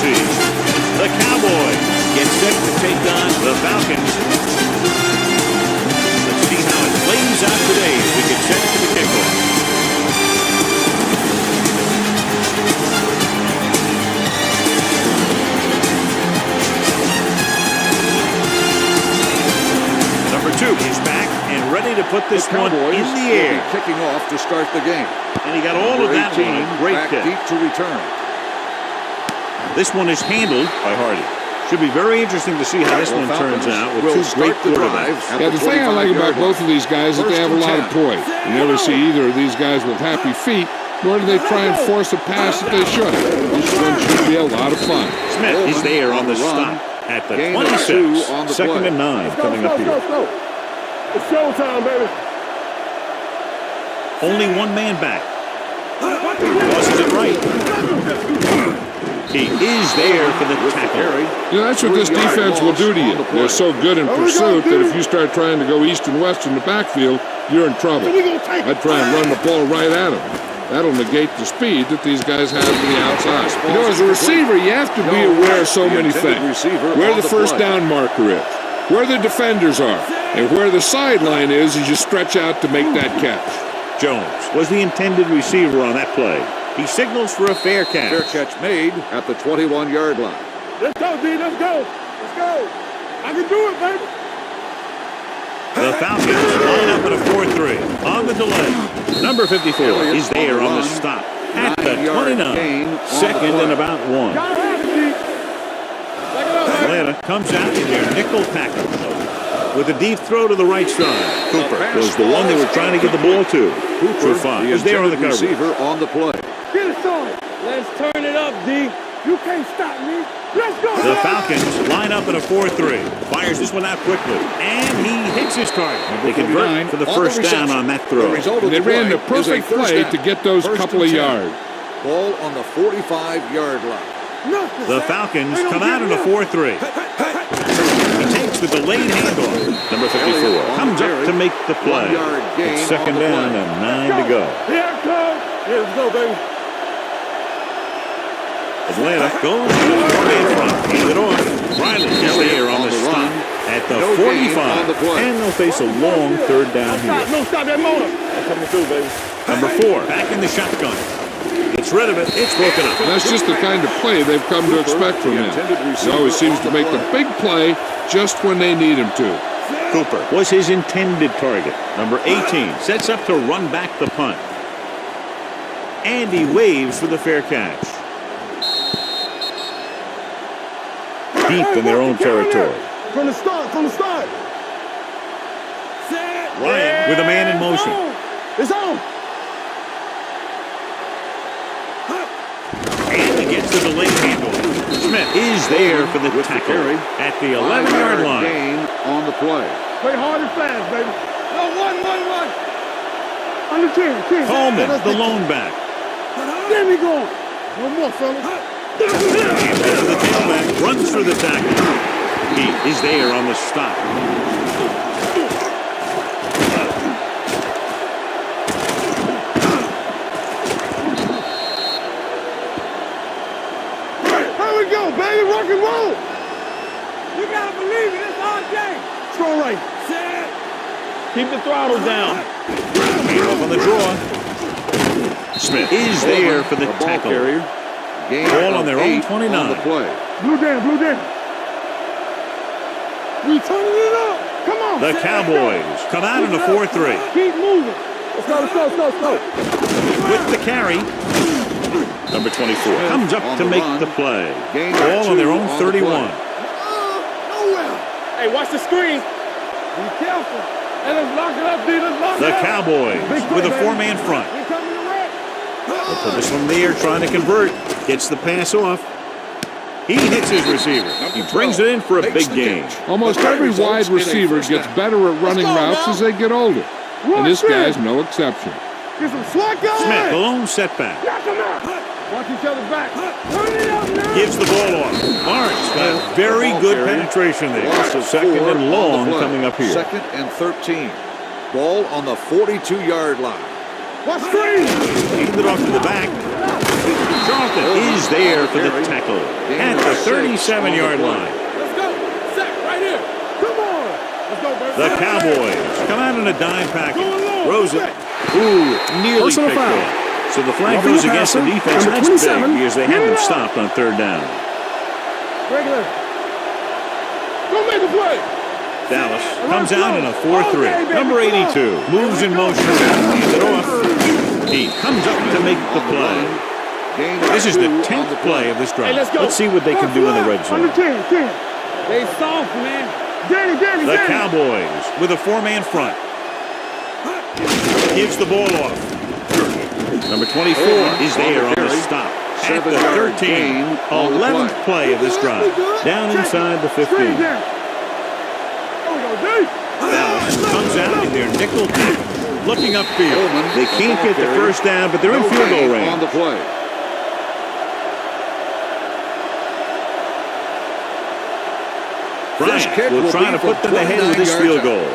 receive. The Cowboys get set to take on the Falcons. Let's see how it plays out today as we get set for the kickoff. Number 2 is back and ready to put this one in the air. Kicking off to start the game. And he got all of that one. Great back kick. Deep to return. This one is handled by Hardy. Should be very interesting to see how this one turns out with two great quarterbacks. Yeah, the thing I like about both of these guys is they have a lot of poise. You never see either of these guys with happy feet, nor do they try and force a pass that they should. This one should be a lot of fun. Smith is there on the stop at the 26. Second and 9 coming up here. It's showtime, baby. Only one man back. Tosses it right. He is there for the tackle. You know, that's what this defense will do to you. They're so good in pursuit that if you start trying to go east and west in the backfield, you're in trouble. I'd try and run the ball right at them. That'll negate the speed that these guys have to the outside. You know, as a receiver, you have to be aware of so many things. Where the first down marker is, where the defenders are, and where the sideline is as you stretch out to make that catch. Jones was the intended receiver on that play. He signals for a fair catch. Fair catch made at the 21-yard line. Let's go, D. Let's go. Let's go. I can do it, baby. The Falcons line up at a 4-3 on the delay. Number 54 is there on the stop at the 29. Second and about 1. Atlanta comes out in their nickel tackle with a deep throw to the right side. Cooper was the one they were trying to get the ball to. Cooper is there on the cover. Receiver on the play. Get it started. Let's turn it up, D. You can't stop me. Let's go. The Falcons line up in a 4-3. Fires this one out quickly. And he hits his target. They convert for the first down on that throw. They ran the perfect play to get those couple of yards. Ball on the 45-yard line. The Falcons come out in a 4-3. He takes the delayed handoff. Number 54 comes up to make the play. It's second down and 9 to go. Here it comes. Here, let's go, baby. Atlanta goes to the in front. Hand it off. Riley is there on the stop at the 45. And they'll face a long third down here. No, stop that motor. I'm coming through, baby. Number 4 back in the shotgun. Gets rid of it. It's broken up. That's just the kind of play they've come to expect from him. He always seems to make the big play just when they need him to. Cooper was his intended target. Number 18 sets up to run back the punt. And he waves for the fair catch. Deep in their own territory. From the start, from the start. Ryan with a man in motion. It's on. And he gets the delayed handle. Smith is there for the tackle at the 11-yard line. Gain on the play. Play hard and fast, baby. No, one. On the 10. Coleman, the lone back. Get me going. No more, fellas. And the tailback runs through the tackle. He is there on the stop. Here we go, baby. Rock and roll. You gotta believe it. It's our game. Throw right. Keep the throttle down. Hand off on the draw. Smith is there for the tackle. Ball on their own 29. On the play. Blue down. We turning it up. Come on. The Cowboys come out in a 4-3. Keep moving. Let's go. With the carry. Number 24 comes up to make the play. Ball on their own 31. Nowhere. Hey, watch the screen. Be careful. And let's lock it up, D. Let's lock The it up. Cowboys with a 4-man front. They'll put this one in the air, trying to convert. Gets the pass off. He hits his receiver. He brings it in for a big gain. Almost every wide receiver gets better at running routes as they get older. And this guy's no exception. Get some slack going. Smith, the lone setback. Watch each other back. Turn it up now. Gives the ball off. Lawrence got very good penetration there. Second and long coming up here. Second and 13. Ball on the 42-yard line. Watch screen. Handed it off to the back. Charlton is there for the tackle at the 37-yard line. Let's go. Set right here. Come on. Let's go, baby. The Cowboys come out in a dime package. Throws it. Ooh, nearly Personal picked foul. off. So the flag Roughing goes the against the passer, defense. number That's big 27. because they had them stopped on third down. Regular. Go make a play. Dallas comes out in a 4-3. Number 82 moves in motion. Hands it off. He comes up to make the play. This is the 10th play of this drive. Let's see what they can do in the red zone. They soft, man. The Cowboys with a 4-man front. Gives the ball off. Number 24 is there on the stop. At the 13, 11th play of this drive. Down inside the 15. Dallas comes out in their nickel package. Looking upfield. They can't get the first down, but they're in field goal range. On the play. Bryant will try to put them ahead with this field goal.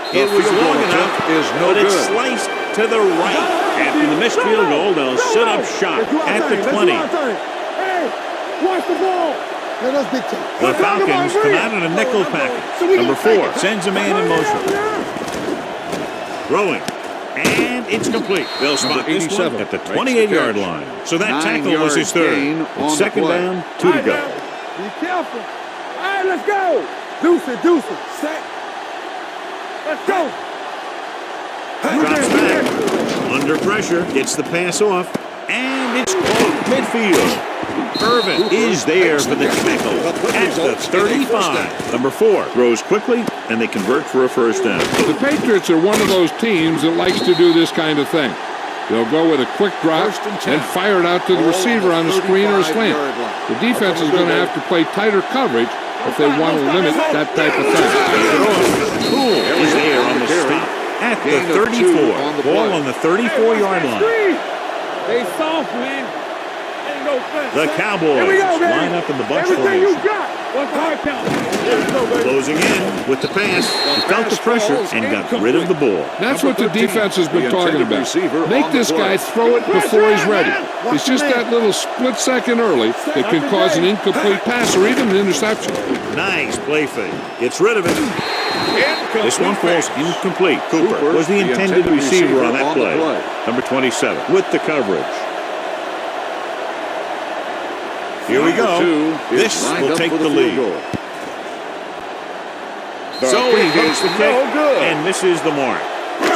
It was long enough, but it's sliced to the right. After the missed field goal, they'll set up shop at the 20. Hey, watch the ball. The Falcons come out in a nickel package. Number 4 sends a man in motion. Throwing. And it's complete. They'll spot this one at the 28-yard line. So that tackle was his third. It's second down, 2 to go. Be careful. All right, let's go. Deuce it. Set. Let's go. Drops back. Under pressure. Gets the pass off. And it's caught midfield. Irvin is there for the tackle at the 35. Number 4 throws quickly, and they convert for a first down. The Patriots are one of those teams that likes to do this kind of thing. They'll go with a quick drop and fire it out to the receiver on the screen or a slant. The defense is going to have to play tighter coverage if they want to limit that type of thing. Poole is there on the stop at the 34. Ball on the 34-yard line. They soft, man. Ain't no fence. The Cowboys line up in the bunch Everything you formation. got. What's the hard count? Let's go, baby. Closing in with the pass. He felt the pressure and got rid of the ball. That's what the defense has been talking about. Make this guy throw it before he's ready. It's just that little split second early that can cause an incomplete pass or even an interception. Nice play fake. Gets rid of it. This one falls incomplete. Cooper was the intended receiver on that play. Number 27 with the coverage. Here we go. This will take the lead. So he hits the kick and misses the mark.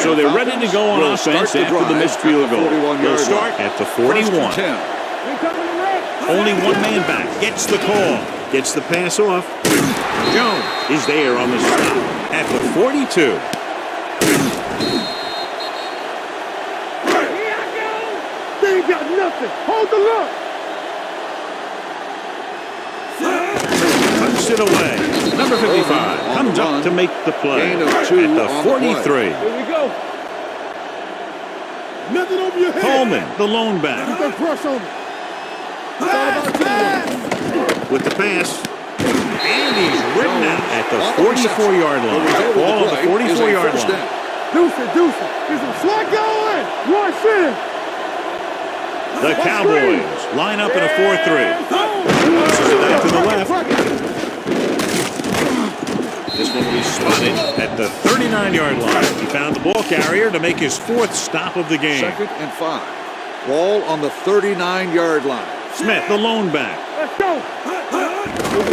So they're ready to go on offense after the missed field goal. They'll start at the 41. Only one man back. Gets the call. Gets the pass off. Jones is there on the stop at the 42. They ain't got nothing. Hold the look. Puts it away. Number 55 comes up to make the play at the 43. Here we go. Nothing over your head. Coleman, the lone back, Put crush on me. with the pass. And he's ridden out at the 44-yard line. Ball on the 44-yard line. Deuce it. There's some slot going. Rush in. The Cowboys line up in a 4-3. Back to the left. This one will be spotted at the 39-yard line. He found the ball carrier to make his 4th stop of the game. 2nd and 5. Ball on the 39-yard line. Smith, the lone back. Let's go. The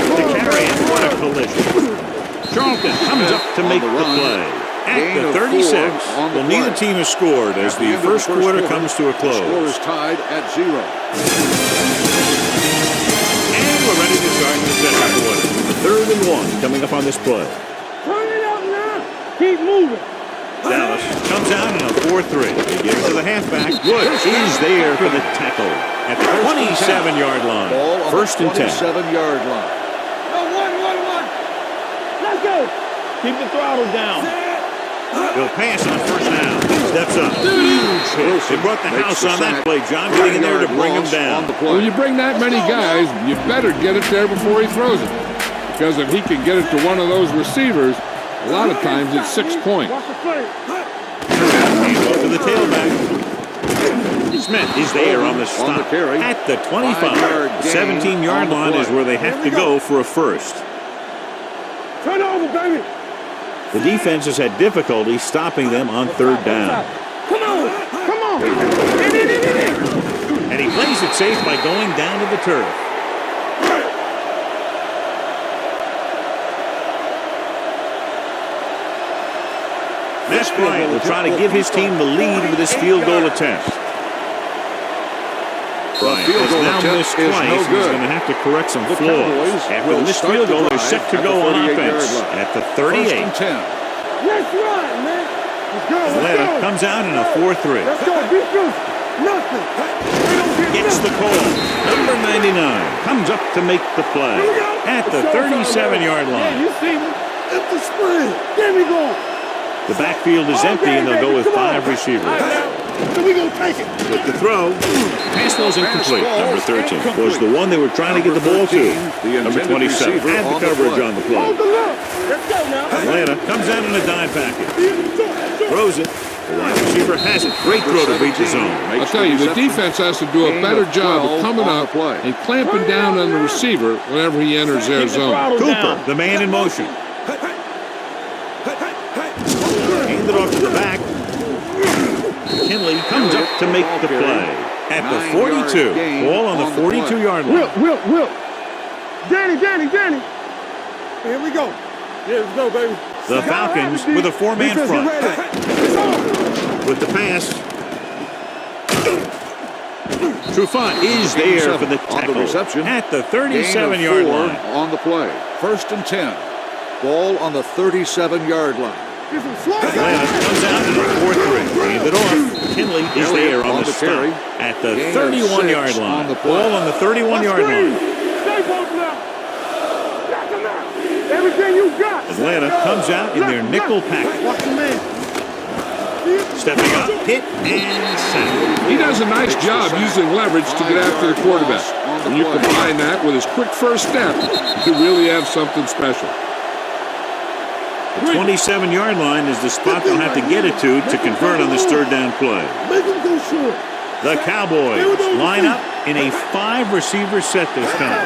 carry, and what a collision. Charlton comes up to make the play. At the 36, well, neither team has scored as the first quarter comes to a close. The score is tied at 0. And we're ready to start the second quarter. 3rd and 1 coming up on this play. Turn it up now. Keep moving. Dallas comes out in a 4-3. They give it to the halfback. Woods is there for the tackle at the 27-yard line. Ball on 1st and 10. 27-yard line. One. Let's go. Keep the throttle down. He'll pass on first down. Steps up. Huge hit. They brought the house on that play. John getting in there to bring him down. When you bring that many guys, you better get it there before he throws it. Because if he can get it to one of those receivers, a lot of times it's 6 points. Watch the play. He's off to the tailback. Smith is there on the stop at the 25. The 17-yard line is where they have to go for a first. Turn over, baby. The defense has had difficulty stopping them on third down. Come on. Come on. And he plays it safe by going down to the turf. This Bryant will try to give his team the lead with this field goal attempt. Bryant has now missed twice. He's going to have to correct some flaws. After the missed field goal, they're set to go on offense at the 38. Let's run, man. Let's go. Atlanta comes out in a 4-3. Let's go. Defense. Nothing. Gets the call. Number 99 comes up to make the play at the 37-yard line. Yeah, you see me. It's the spread. There we go. The backfield is empty, and they'll go with 5 receivers. So we gonna take it. With the throw, pass was incomplete. Number 13 was the one they were trying to get the ball to. Number 27 had the coverage on the play. Let's go now. Atlanta comes out in a dime package. Throws it. The wide receiver has it. Great throw to beat the zone. I'll tell you, the defense has to do a better job of coming up and clamping down on the receiver whenever he enters their zone. Cooper, the man in motion. Hand it off to the back. Kinley comes up to make the play at the 42. Ball on the 42-yard line. Will. Danny. Here we go. Here we go, baby. The Falcons with a 4-man front. With the pass. Trufant is there for the tackle at the 37-yard line. On the play. 1st and 10. Ball on the 37-yard line. Atlanta comes out in a 4-3. Hand it off. Kinley is there on the stop at the 31-yard line. Ball on the 31-yard line. Stay both now. Got them out. Everything you got. Atlanta comes out in their nickel package. Watch the man. Stepping up, hit, and sack. He does a nice job using leverage to get after the quarterback. When you combine that with his quick first step, you really have something special. The 27-yard line is the spot they'll have to get it to convert on this third down play. Make him go short. The Cowboys line up in a 5-receiver set this time.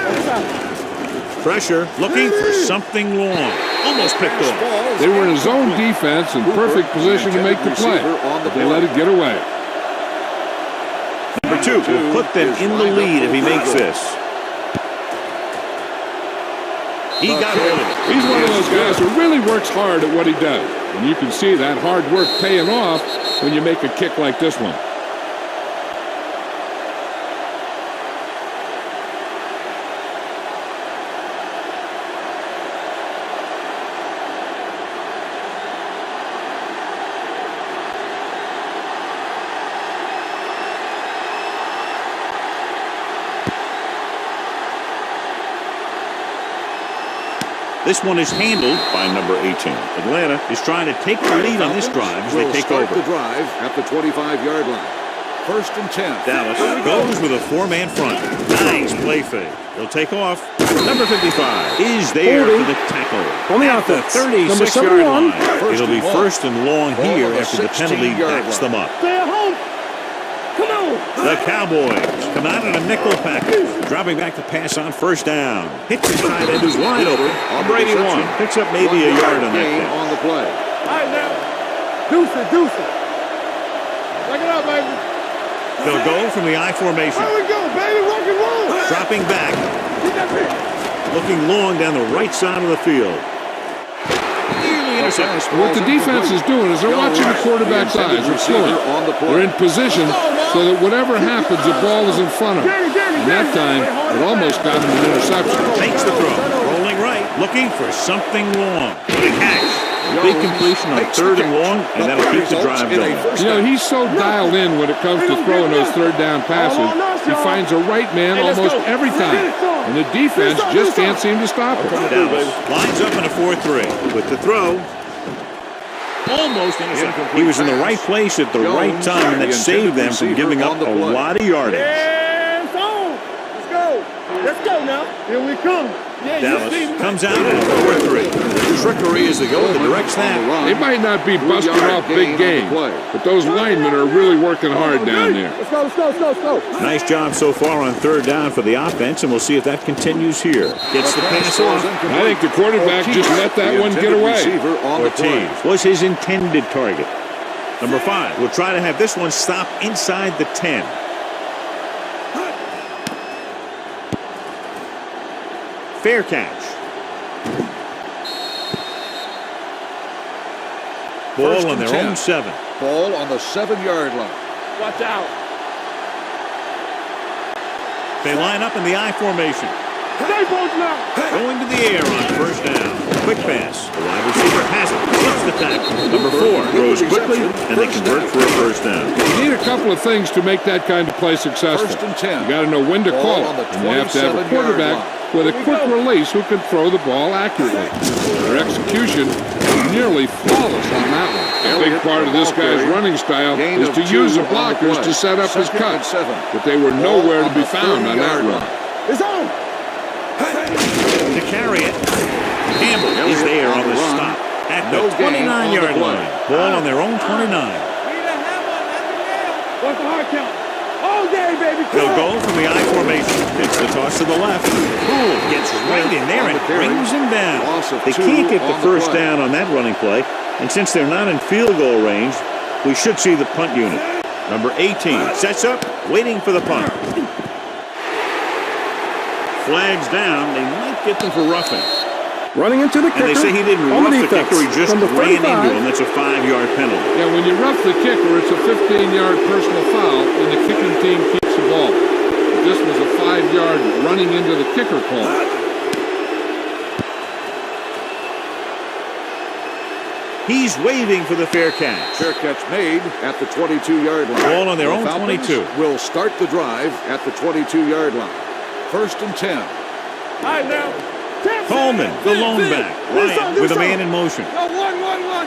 Pressure, looking for something long. Almost picked off. They were in a zone defense in perfect position to make the play, but they let it get away. Number 2 will put them in the lead if he makes this. He got rid of it. He's one of those guys who really works hard at what he does. And you can see that hard work paying off when you make a kick like this one. This one is handled by number 18. Atlanta is trying to take the lead on this drive as they take over. The drive at the 25-yard line. 1st and 10. Dallas goes with a 4-man front. Nice play fake. They'll take off. Number 55 is there for the tackle at the 36-yard line. It'll be 1st and long here after the penalty backs them up. Stay at home. Come on. The Cowboys come out in a nickel package, dropping back the pass on 1st down. Hits his tight end who's wide open. Brady one picks up maybe a yard on that catch. On the play. All right, now. Deuce it. Check it out, baby. They'll go from the I formation. There we go, baby. Rock and roll. Dropping back. Looking long down the right side of the field. What the defense is doing is they're watching the quarterback's eyes. They're in position so that whatever happens, the ball is in front of them. And that time, it almost got him an interception. Takes the throw. Rolling right. Looking for something long. Big catch. Big completion on 3rd and long, and that'll keep the drive going. You know, he's so dialed in when it comes to throwing those 3rd down passes. He finds a right man almost every time. And the defense just can't seem to stop him. Dallas lines up in a 4-3 with the throw. Almost intercepted. He was in the right place at the right time, and that saved them from giving up a lot of yardage. Yeah, it's on. Let's go now. Here we come. Dallas comes out at 4-3. Trickery is the goal that directs that. They might not be busting off big game, but those linemen are really working hard down there. Let's go. Nice job so far on third down for the offense, and we'll see if that continues here. Gets the pass off. I think the quarterback just let that one get away. Ortiz was his intended target. Number 5 will try to have this one stop inside the 10. Fair catch. Ball on their own 7. Ball on the 7-yard line. Watch out. They line up in the I formation. Stay both now. Going to the air on first down. Quick pass. The wide receiver has it. Flips the tackle. Number 4 throws quickly, and they convert for a first down. You need a couple of things to make that kind of play successful. First and 10. You got to know when to call it, and you have to have a quarterback with a quick release who can throw the ball accurately. Their execution is nearly flawless on that one. A big part of this guy's running style is to use the blockers to set up his cuts, but they were nowhere to be found on that run. It's on. To carry it. Campbell is there on the stop at the 29-yard line. Ball on their own 29. What's the hard count? All day, baby. They'll go from the I formation. It's the toss to the left. Poole gets right in there and brings him down. They can't get the first down on that running play, and since they're not in field goal range, we should see the punt unit. Number 18 sets up, waiting for the punt. Flags down. They might get them for roughing. Running into the kicker. And they say he didn't rough the kicker. He just ran into him. That's a 5-yard penalty. Yeah, when you rough the kicker, it's a 15-yard personal foul, and the kicking team keeps the ball. This was a 5-yard running into the kicker call. He's waving for the fair catch. Fair catch made at the 22-yard line. Ball on their own Falcons 22. Will start the drive at the 22-yard line. First and 10. All right, now. Coleman, the lone back, Ryan with a man in motion. One.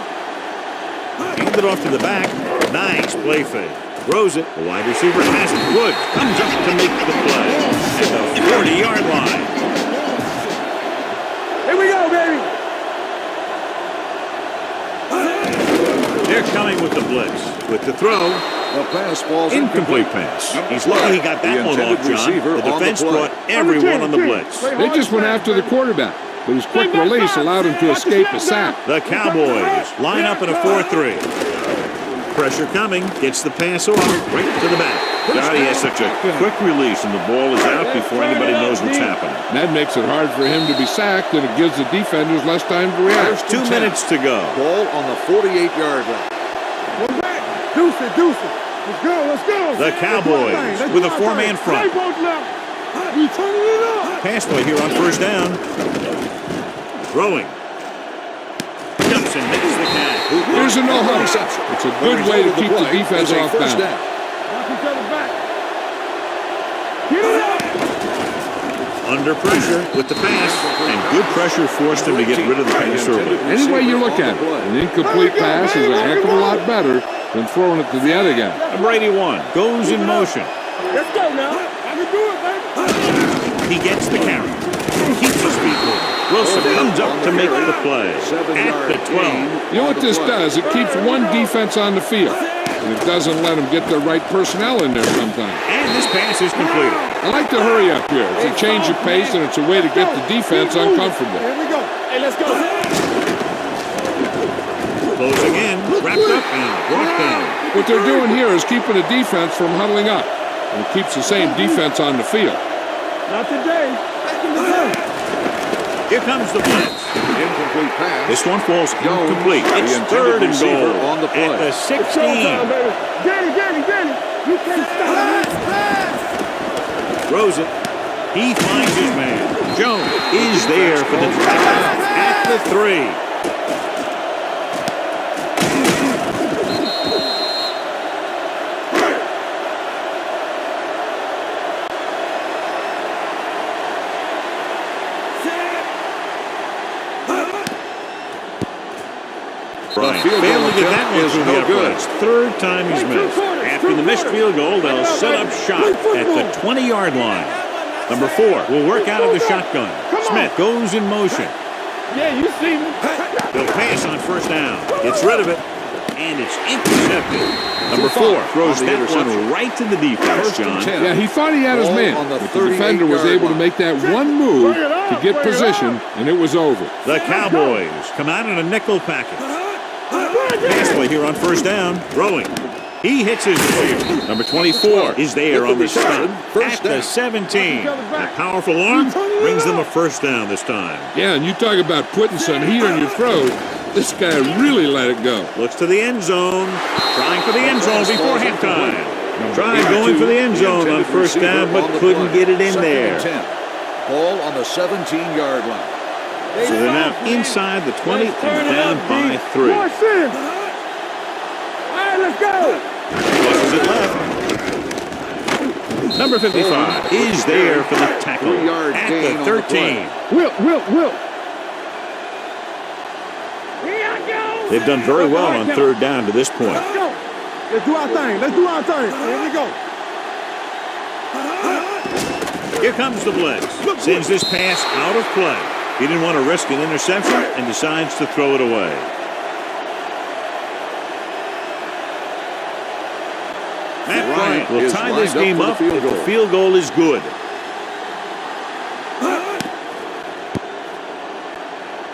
Hand it off to the back. Nice play fake. Throws it. The wide receiver has it. Woods comes up to make the play at the 40-yard line. Here we go, baby. They're coming with the blitz. With the throw. The pass falls Incomplete pass. He's lucky he got that one off, John. The defense brought everyone on the blitz. They just went after the quarterback, but his quick release allowed him to escape a sack. The Cowboys line up in a 4-3. Pressure coming. Gets the pass off. Right to the back. God, he has such a quick release, and the ball is out before anybody knows what's happening. That makes it hard for him to be sacked, and it gives the defenders less time to react. 2 minutes to go. Ball on the 48-yard line. Deuce it. Let's go. The Cowboys with a 4-man front. We turning it up. Pass play here on first down. Throwing. Jumps and makes the catch. Here's a no-huddle. It's a good way to keep the defense off balance. Knock each other back. Get it up. Under pressure with the pass, and good pressure forced him to get rid of the pass early. Any way you look at it, an incomplete pass is a heck of a lot better than throwing it to the other guy. Number 81 goes in motion. Let's go now. I can do it, baby. He gets the carry. Keeps his feet moving. Wilson comes up to make the play at the 12. You know what this does? It keeps one defense on the field, and it doesn't let them get the right personnel in there sometimes. And this pass is completed. I like to hurry up here. It's a change of pace, and it's a way to get the defense uncomfortable. Here we go. Hey, let's go. Closing in, wrapped up and brought down. What they're doing here is keeping the defense from huddling up, and it keeps the same defense on the field. Not today. Back in the game. Here comes the blitz. Incomplete pass. This one falls incomplete. It's intended third and receiver goal on the play. at the It's 16. showtime, baby. Danny. You can't stop me. Throws it. He finds his man. Jones is there for the touchdown at the 3. Bryant failed to get that one through the upright. It's third time he's missed. After the missed field goal, they'll set up shot at the 20-yard line. Number 4 will work out of the shotgun. Smith goes in motion. Yeah, you see me. He'll pass on first down. Gets rid of it. And it's intercepted. Number 4 throws that one right to the defense, John. Yeah, he thought he had his man, but the defender was able to make that one move to get position, and it was over. The Cowboys come out in a nickel package. Pass play here on first down. Throwing. He hits his receiver. Number 24 is there on the stop at the 17. A powerful arm brings them a first down this time. Yeah, and you talk about putting some heat on your throat. This guy really let it go. Looks to the end zone. Trying for the end zone before halftime. Trying going for the end zone on first down, but couldn't get it in there. Ball on the 17-yard line. So they're now inside the 20 and down by 3. All right, let's go. Pushes it left. Number 55 is there for the tackle at the 13. Will. They've done very well on third down to this point. Let's go. Let's do our thing. Here we go. Here comes the blitz. Sends this pass out of play. He didn't want to risk an interception and decides to throw it away. Matt Bryant will tie this game up if the field goal is good.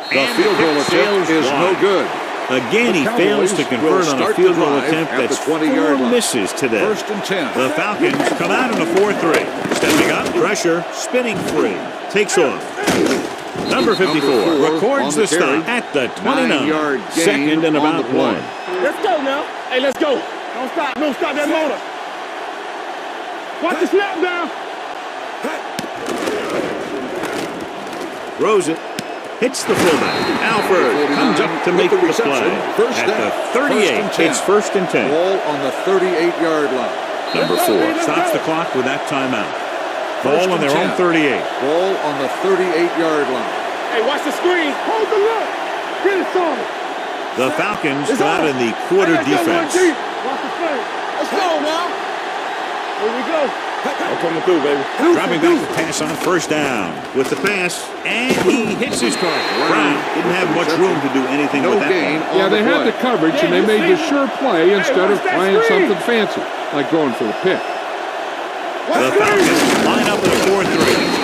The field goal attempt is no good. Again, he fails to convert on a field goal attempt that's 4 misses today. First and 10. The Falcons come out in a 4-3. Stepping up, pressure, spinning free. Takes off. Number 54 records the stop at the 29. Second and about 1. Let's go now. Hey, let's go. Don't stop that motor. Watch the snap down. Throws it. Hits the fullback. Alford comes up to make the play. At the 38, it's first and 10. Ball on the 38-yard line. Number 4 stops the clock with that timeout. Ball on their own 38. Ball on the 38-yard line. Hey, watch the screen. Hold the look. Get it started. The Falcons come out in the quarter defense. Watch the play. Let's go now. Here we go. I'm coming through, baby. Dropping back the pass on first down with the pass, and he hits his target. Brown didn't have much room to do anything with that one. Yeah, they had the coverage, and they made the sure play instead of trying something fancy, like going for the pick. The Falcons line up in a 4-3.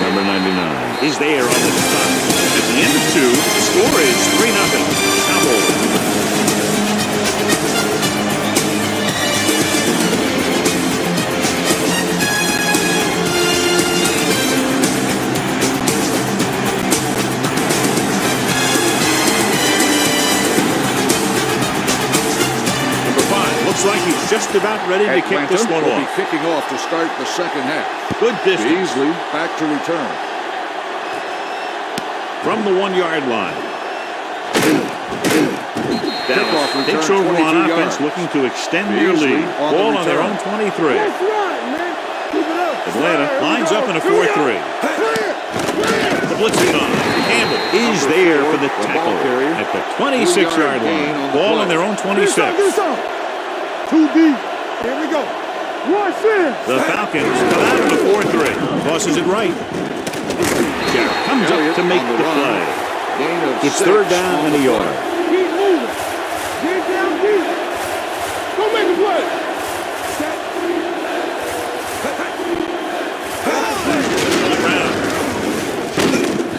Number 99 is there on the stop. At the end of 2, the score is 3-0. Cowboys. Looks like he's just about ready to kick this one off. Kicking off to start the second half. Good distance. Beasley back to return. From the 1-yard line. Dallas takes over on offense, looking to extend their lead. Ball on their own 23. Atlanta lines up in a 4-3. The blitz is on. Campbell is there for the tackle at the 26-yard line. Ball on their own 26. Too deep. Here we go. Watch this. The Falcons come out in a 4-3. Tosses it right. Jarrett comes up to make the play. It's third down and a yard. Keep moving. Get down deep. Go make a play.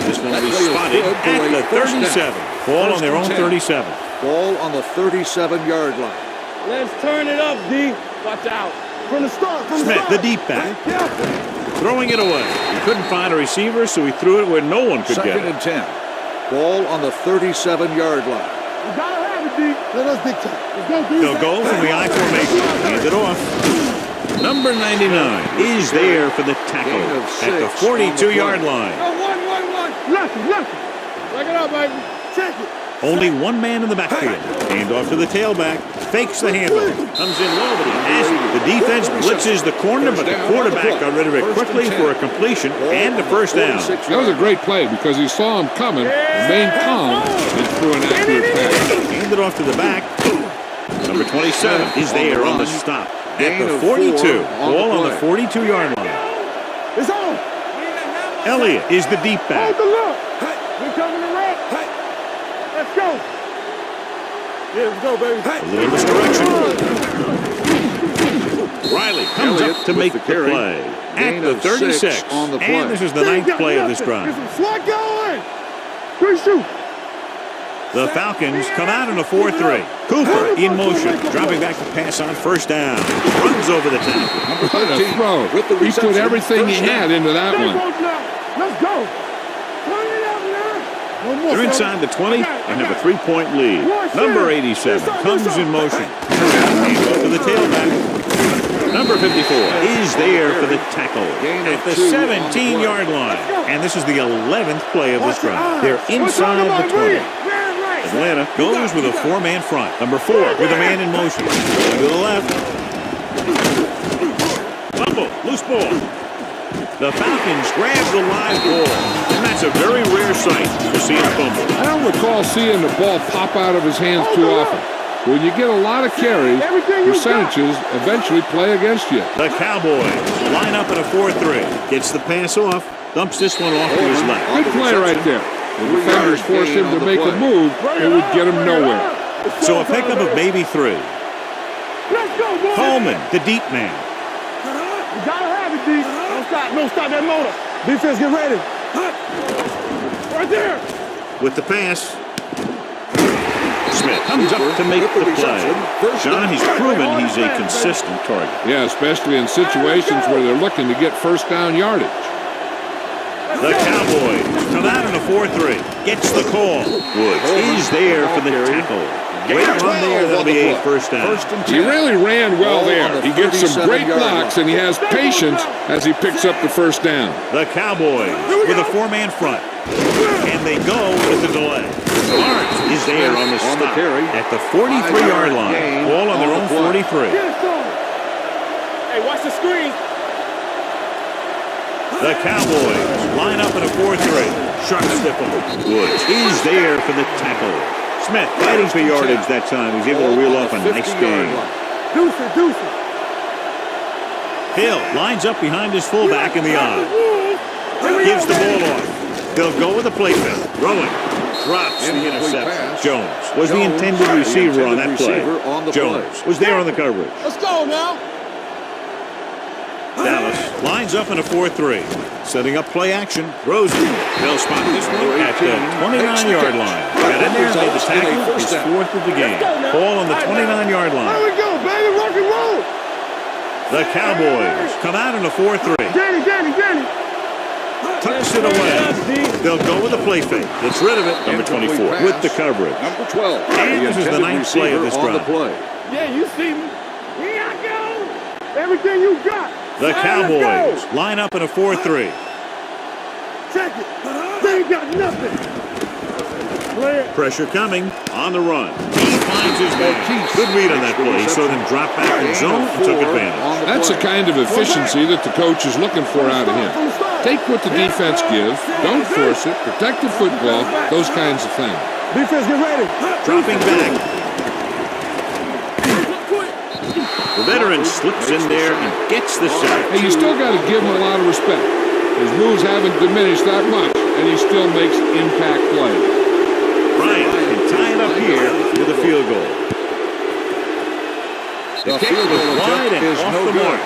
This one will be spotted at the 37. Ball on their own 37. Ball on the 37-yard line. Let's turn it up, D. Watch out. From the start. Smith, the deep back. Throwing it away. He couldn't find a receiver, so he threw it where no one could get it. Second and 10. Ball on the 37-yard line. We gotta have it, D. Let us dictate. Let's go, D. They'll go from the I formation. Hand it off. Number 99 is there for the tackle at the 42-yard line. Go, one. Lucky. Back it up, baby. Check it. Only one man in the backfield. Hand off to the tailback. Fakes the handle. Comes in low, but he has it. The defense blitzes the corner, but the quarterback got rid of it quickly for a completion and a first down. That was a great play because he saw him coming, remained calm, and threw an accurate pass. Hand it off to the back. Number 27 is there on the stop at the 42. Ball on the 42-yard line. It's on. Elliott is the deep back. Hold the look. We coming to red. Let's go. Yeah, let's go, baby. A little misdirection. Riley comes Elliott up to make the carry. play. Gain At the of 36. 6 on the play. And this is the ninth play of this drive. Get some swag going. Good shoot. The Falcons come out in a 4-3. Cooper in motion, dropping back to pass on first down. Runs over the tackle. What a throw. With the He put reception, everything he first had into that one. Let's go. Turn it up now. One more, They're son. inside the 20 and have a 3-point lead. One, Number two. 87 Yes, sir, comes yes, sir. in motion. To the tailback. Number 54 is there for the tackle Gain of at the 2 on the 17-yard line. And this is the 11th play of this drive. They're inside the 20. Atlanta goes with a 4-man front. Number 4 with a man in motion. To the left. Fumble, loose ball. The Falcons grab the live ball. And that's a very rare sight to see him fumble. I don't recall seeing the ball pop out of his hands too often. When you get a lot of carries, percentages eventually play against you. The Cowboys line up in a 4-3. Gets the pass off. Dumps this one off to his left. Good play right there. The defenders forced him to make a move. It would get him nowhere. So a pickup of maybe 3. Let's go, boy. Coleman, the deep man. You gotta have it, D. Don't stop. Don't stop that motor. Defense, get ready. Right there. With the pass. Smith comes up to make the play. John, he's proven he's a consistent target. Yeah, especially in situations where they're looking to get first down yardage. The Cowboys come out in a 4-3. Gets the call. Woods is there for the tackle. Wait on there, that'll be a first down. He really ran well there. He gets some great blocks, and he has patience as he picks up the first down. The Cowboys with a 4-man front. And they go with the delay. Lawrence is there on the stop at the 43-yard line. Ball on their own 43. Hey, watch the screen. The Cowboys line up in a 4-3. Sharp stifle. Woods is there for the tackle. Smith fighting for yardage that time. He's able to reel off a nice gain. Deuce. Hill lines up behind his fullback in the eye. Gives the ball off. They'll go with a play fake. Throwing. Drops the interception. Jones was the intended receiver on that play. Jones was there on the coverage. Let's go now. Dallas lines up in a 4-3. Setting up play action. Rosen. They'll spot this one at the 29-yard line. Got in there, made the tackle. It's 4th of the game. Ball on the 29-yard line. There we go, baby. Rock and roll. The Cowboys come out in a 4-3. Danny. Tucks it away. They'll go with a play fake. Gets rid of it. Number 24 with the coverage. Number 12. And this is the 9th play of this drive. Yeah, you see me. Here I go. Everything you got. The Cowboys line up in a 4-3. Check it. They ain't got nothing. Play it. Pressure coming on the run. He finds his man. Good read on that play. So then dropped back in zone and took advantage. That's the kind of efficiency that the coach is looking for out of him. Take what the defense gives, don't force it, protect the football, those kinds of things. Defense, get ready. Dropping back. The veteran slips in there and gets the sack. Hey, you still got to give him a lot of respect. His moves haven't diminished that much, and he still makes impact plays. Bryant can tie it up here with a field goal. The kick was wide and off the mark.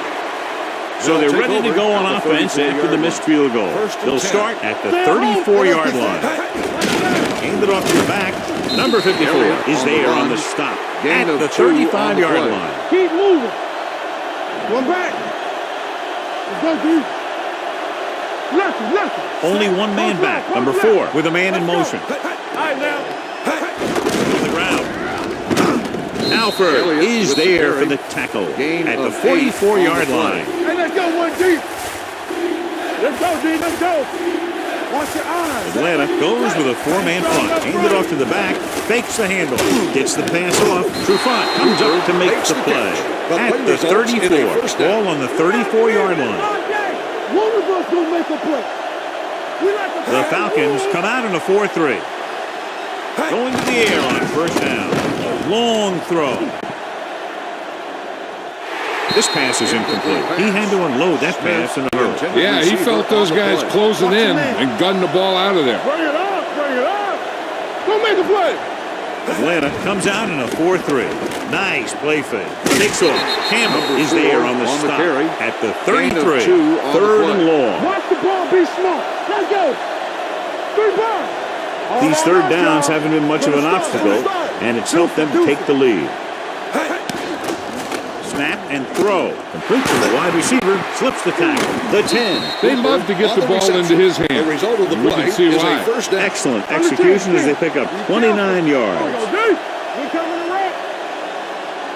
So they're ready to go on offense after the missed field goal. They'll start at the 34-yard line. Hand it off to the back. Number 54 is there on the stop at the 35-yard line. Keep moving. One back. Let's go, dude. Left. Only one man back. Number 4 with a man in motion. All right, now. On the ground. Alford is there for the tackle at the 44-yard line. Hey, let's go, 1D. Let's go, D. Let's go. Watch your eyes. Atlanta goes with a 4-man front. Hand it off to the back. Fakes the handle. Gets the pass off. Trufant comes up to make the play at the 34. Ball on the 34-yard line. One of us will make a play. The Falcons come out in a 4-3. Going to the air on first down. A long throw. This pass is incomplete. He had to unload that pass in a hurry. Yeah, he felt those guys closing in and gunned the ball out of there. Bring it up, bring it up. Don't make a play. Atlanta comes out in a 4-3. Nice play fake. Takes off. Campbell is there on the stop at the 33. Third and long. Watch the ball, be smart. Let's go. 3 balls. These third downs haven't been much of an obstacle, and it's helped them to take the lead. Snap and throw. Complete to the wide receiver. Slips the tackle. The 10. They love to get the ball into his hands. The result of the play can see is why. a first down. Excellent execution as they pick up 29 yards.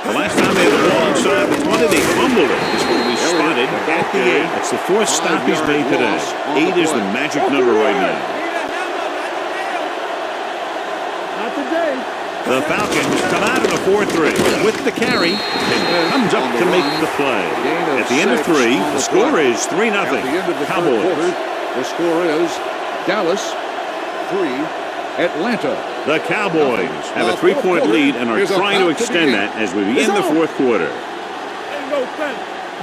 The last time they had the ball inside the 20, they fumbled it. This one will be spotted at the 8. It's the 4th stop he's made today. 8 is the magic number right now. Not today. The Falcons come out in a 4-3 with the carry and comes up to make the play. At the end of 3, the score is 3-0. At the end of the third Cowboys. quarter, the score is Dallas 3, Atlanta. The Cowboys have a 3-point lead and are trying to extend that as we begin the 4th quarter.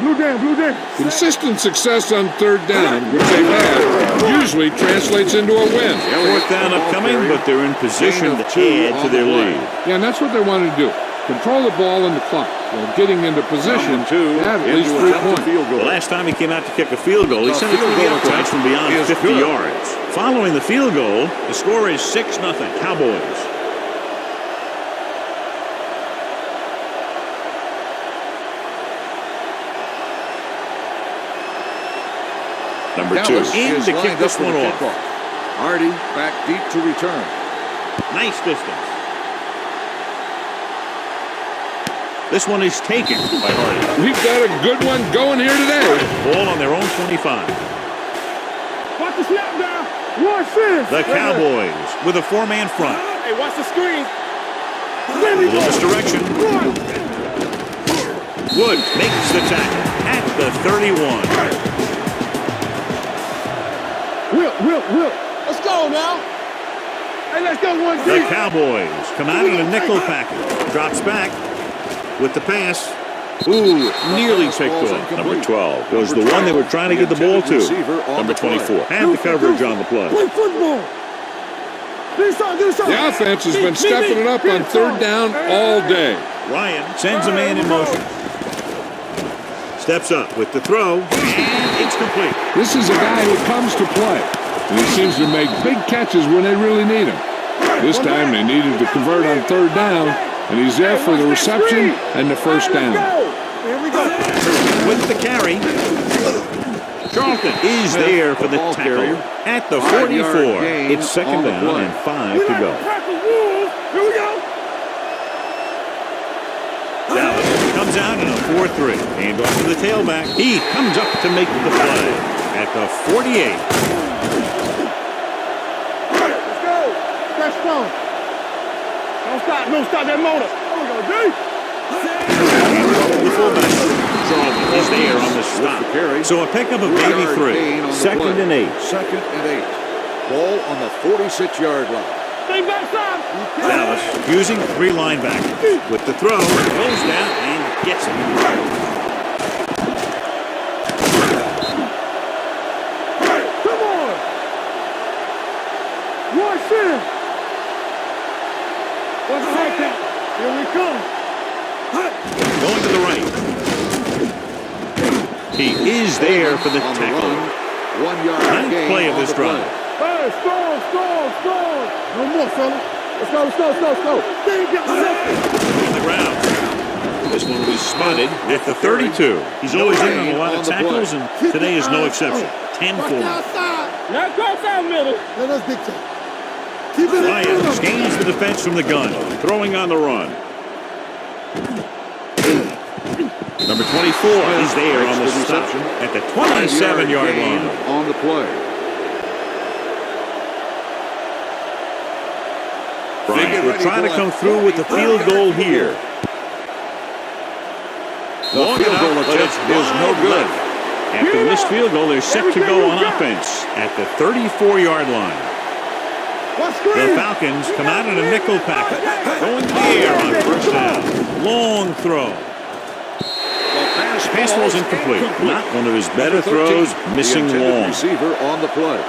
Blue down, blue down. Consistent success on third down, which they've had, usually translates into a win. 4th down upcoming, but they're in position to add to their lead. Yeah, and that's what they want to do. Control the ball and the clock while getting into position to have at least 3 points. The last time he came out to kick a field goal, he sent it to the uprights from beyond 50 yards. Following the field goal, the score is 6-0 Cowboys. Number 2 Dallas in is to kick lined this up for one the off. kickoff. Hardy back deep to return. Nice distance. This one is taken by Hardy. We've got a good one going here today. Ball on their own 25. Watch the snap down. Watch this. The Cowboys with a 4-man front. Hey, watch the screen. A little misdirection. Wood makes the tackle at the 31. Will. Let's go now. Hey, let's go one The deep. Cowboys come out in a nickel package. Drops back with the pass. Ooh, nearly picked off. Number 12 was the one they were trying to get the ball to. Number 24 had the coverage on the play. Play football. Do something. The offense has been stepping it up on third down all day. Ryan sends a man in motion. Steps up with the throw, and it's complete. This is a guy who comes to play, and he seems to make big catches when they really need him. This time they needed to convert on third down, and he's there for the reception and the first down. Here we go. With the carry, Charlton is there for the tackle at the 44. It's second down and 5 to go. Here we go. Dallas comes out in a 4-3. Hand off to the tailback. He comes up to make the play at the 48. Let's go. That's fun. Don't stop that motor. Here we go, D. The fullback. Charlton is there on the stop. So a pickup of maybe 3. Second and 8. Second and 8. Ball on the 46-yard line. Stay backside. Dallas using 3 linebackers. With the throw, goes down and gets it. Come on. Watch this. What's the high count? Here we come. Going to the right. He is there for the tackle. 1 yard Ninth gain play of on this the drive. Hey, score. No more, fella. Let's go. On the ground. This one will be spotted at the 32. He's always in on a lot of tackles, and today is no exception. 10 for him. Now cross out middle. That's big time. Keep it Ryan gains the defense from the gun, throwing on the run. Number 24 is there on the stop at the 27-yard line. On the play. Bryant will try to come through with the field goal here. The field goal attempt is no good. After the missed field goal, they're set to go on offense at the 34-yard line. The Falcons come out in a nickel package. Going in the air on first down. Long throw. The pass Pass was incomplete. Not one of his better throws. Missing the long. Receiver on the play.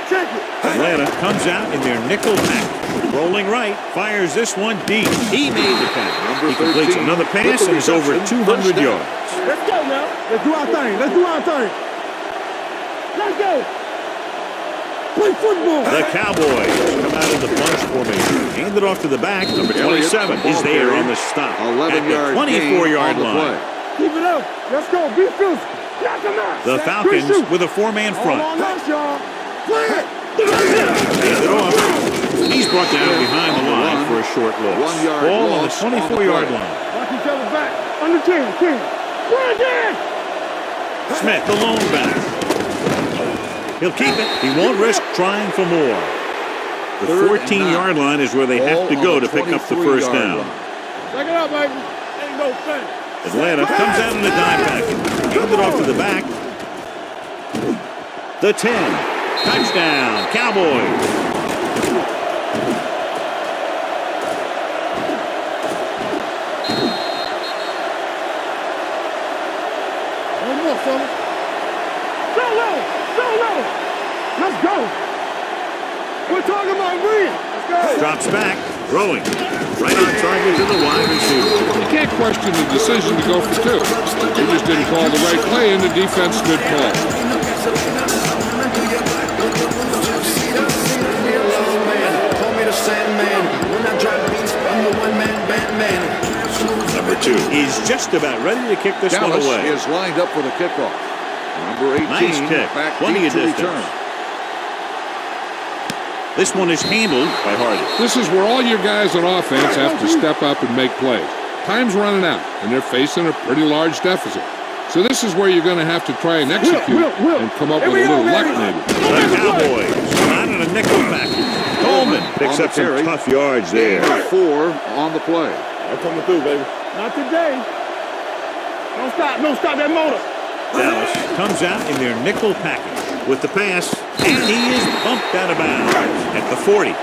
Check it. Atlanta comes out in their nickel pack. Rolling right, fires this one deep. He made the pass. He completes another pass and is over 200 yards. Let's go now. Let's do our thing. Let's do our thing. Let's go. Play football. The Cowboys come out of the bunch formation. Hand it off to the back. Number 27 is there on the stop. 11-yard 24-yard line. Keep it up. Let's go. Be physical. Knock him out. The Falcons with a four-man front. Hold on, y'all. Play it. Hand it off. He's brought down behind the line for a short loss. 1 yard Ball on the loss 24-yard line. Watch each other back. Under 10. Play again. Smith, the lone back. He'll keep it. He won't risk trying for more. The 14-yard line is where they have to go to pick up the first down. Check it out, baby. Ain't no thing. Atlanta comes out in a dime package. Hand it off to the back. The 10. Touchdown, Cowboys. One more, fella. Go low. Let's go. We're talking about Reed. Let's go. Drops back, throwing. Right on target to the wide receiver. You can't question the decision to go for two. He just didn't call the right play, and the defense stood tall. Number 2 is just about ready to kick this Dallas one away. is lined up for the kickoff. Number 18 Nice kick. back Plenty deep of to distance. return. This one is handled by Hardy. This is where all your guys on offense have to step up and make plays. Time's running out, and they're facing a pretty large deficit. So this is where you're going to have to try and execute and come up with a little luck maybe. The Cowboys come out in a nickel package. Coleman picks up some tough yards there. 4 on the play. I'm coming through, baby. Not today. Don't stop that motor. Dallas comes out in their nickel package with the pass, and he is bumped out of bounds at the 40.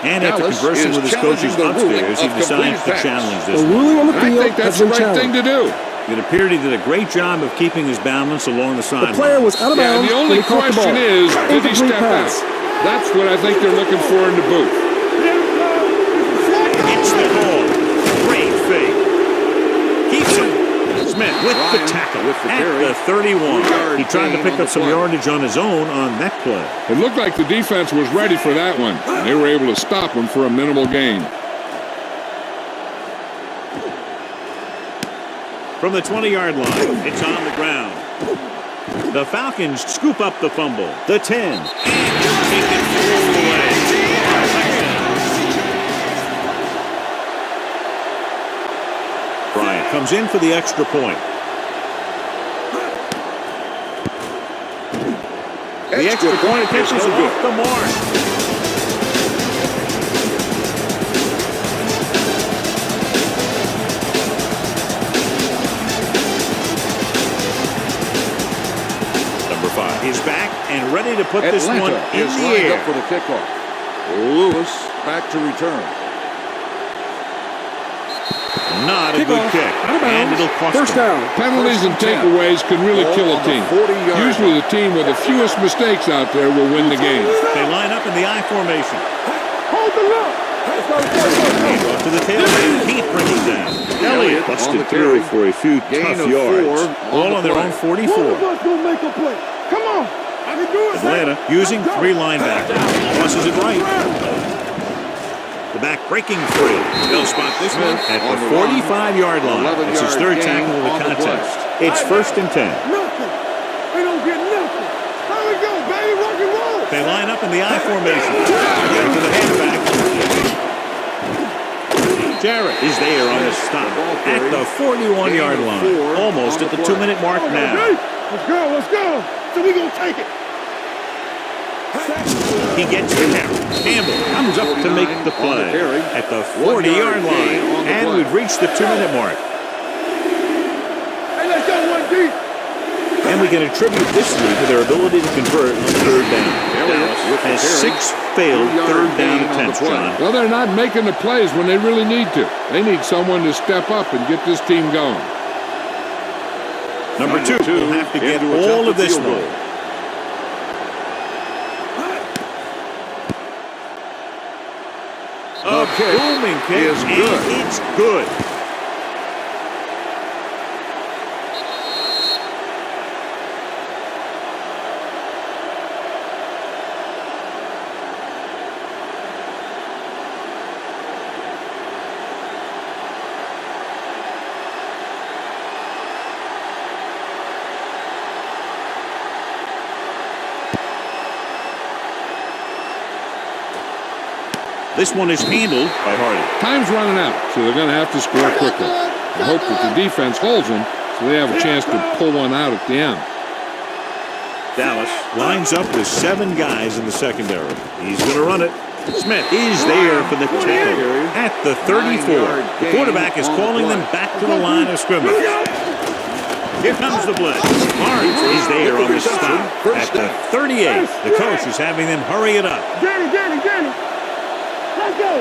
And after Dallas conversing is with his coaches challenging the ruling upstairs, he of decides to complete challenge pass. this The one. ruling on the I field think that's has the been right thing challenged. to do. It appeared he did a great job of keeping his balance along the The sideline. player was out of Yeah, bounds the when only he caught the ball. question is, did he Incomplete step out? pass. That's what I think they're looking for in the booth. It's the ball. Great fake. Keeps it. Smith with the tackle with the at carry. the 31. 3-yard He tried to gain pick on the up some play. yardage on his own on that play. It looked like the defense was ready for that one. They were able to stop him for a minimal gain. From the 20-yard line, it's on the ground. The Falcons scoop up the fumble. The 10. And take it all the way. Bryant comes in for the extra point. The extra point pitch is off the mark. Number 5 is back and ready to put this one Atlanta in is the lined air. up for the kickoff. Lewis back to return. Not a good Kickoff. kick. Out of And bounds. it'll cost First them. down. Penalties and 1st and 10. takeaways can really Ball kill a on the team. 40-yard Usually line. the team with the fewest mistakes out there will win the game. They line up in the I formation. Hold the look. Let's go. Hand off to the tailback. Can't bring it down. Elliott on busted the through carry. for a few Gain tough of yards. 4 All on on the their play. own One 44. of us gonna make a play. Come on. I can do it. Atlanta using Let's go. 3 linebackers. Tosses it right. The back breaking free. They'll spot this one Smith at on the the run. 45-yard line. It's his 11-yard 3rd gain tackle of on the the play. contest. It's 1st and 10. Nothing. We don't get nothing. How we go, baby? Rock and roll. They line up in the I formation. Back to the halfback. Jarrett is there on the stop at the 41-yard Gain of line. 4 Almost on at the the 2-minute mark Come on, now. baby. Let's go. So we gonna take it. He gets the carry. Campbell comes up to make the on the play carry. at the 1 40-yard yard gain line. on the And play. we've reached the 2-minute mark. Hey, let's go one deep. And we can attribute this lead to their ability to convert on third down. Dallas has 6 failed third down attempts, John. Well, they're not making the plays when they really need to. They need someone to step up and get this team going. Number 2 will have to get all of this one. A booming kick, is good. and it's good. This one is handled by Hardy. Time's running out, so they're going to have to score quickly. I hope that the defense holds them so they have a chance to pull one out at the end. Dallas lines up with 7 guys in the secondary. He's going to run it. Smith is there for the tackle at the 34. The quarterback is calling them back to the line of scrimmage. Here comes the blitz. Barnes is there on the stop at the 38. The coach is having them hurry it up. Danny. Let's go.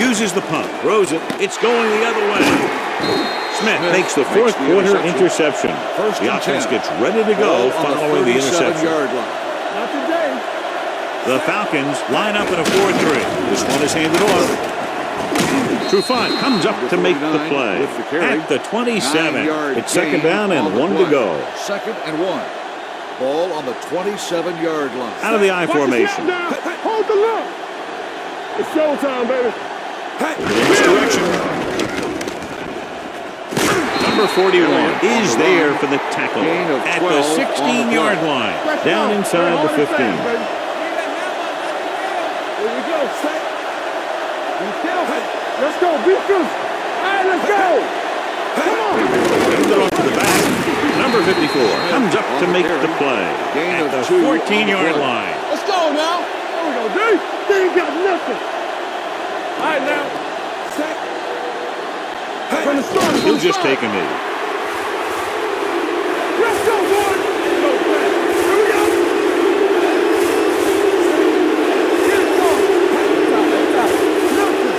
Uses the pump, throws it. It's going the other way. Smith makes the fourth quarter interception. The offense gets ready to go following the interception. Not today. The Falcons line up in a 4-3. This one is handed off. Trufant comes up to make the play at the 27. It's second down and 1 to go. Second and 1. Ball on the 27-yard line. Out of the I formation. Hold the look. It's showtime, baby. In this direction. Number 41 is there for the tackle at the 16-yard line. Down inside the 15. Here we go, set. Let's go, beat this. All right, let's go. Come on. Hands it off to the back. Number 54 comes up to make the play at the 14-yard line. Let's go now. There we go, D. They ain't got nothing. All right, now. Set. From the start. He'll just take a knee. Let's go, boy. Go, man. Here we go. Get it on. Nothing.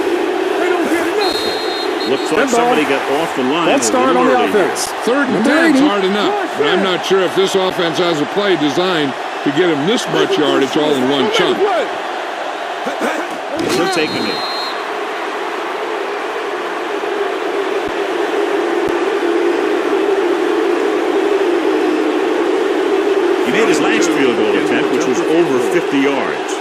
They don't get nothing. Looks like somebody got off the line. Let's start on the offense. Third and 10 is hard enough, but I'm not sure if this offense has a play designed to get him this much yardage all in one chunk. He'll take a knee. He made his last field goal attempt, which was over 50 yards.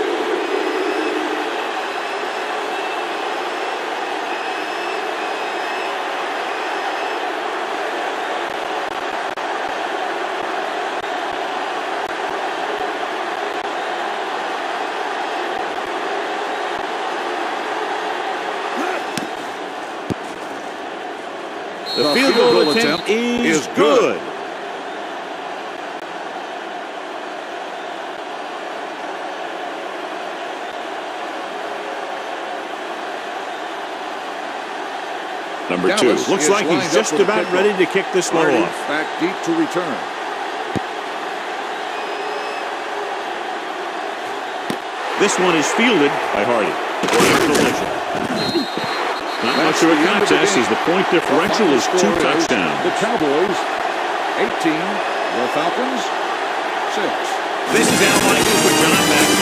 The field goal attempt is good. Number 2 looks like he's just about ready to kick this one off. Back deep to return. This one is fielded by Hardy. Not much of a contest as the point differential is 2 touchdowns. The Cowboys, 18. The Falcons, 6. This is Al Michaels with John Madden.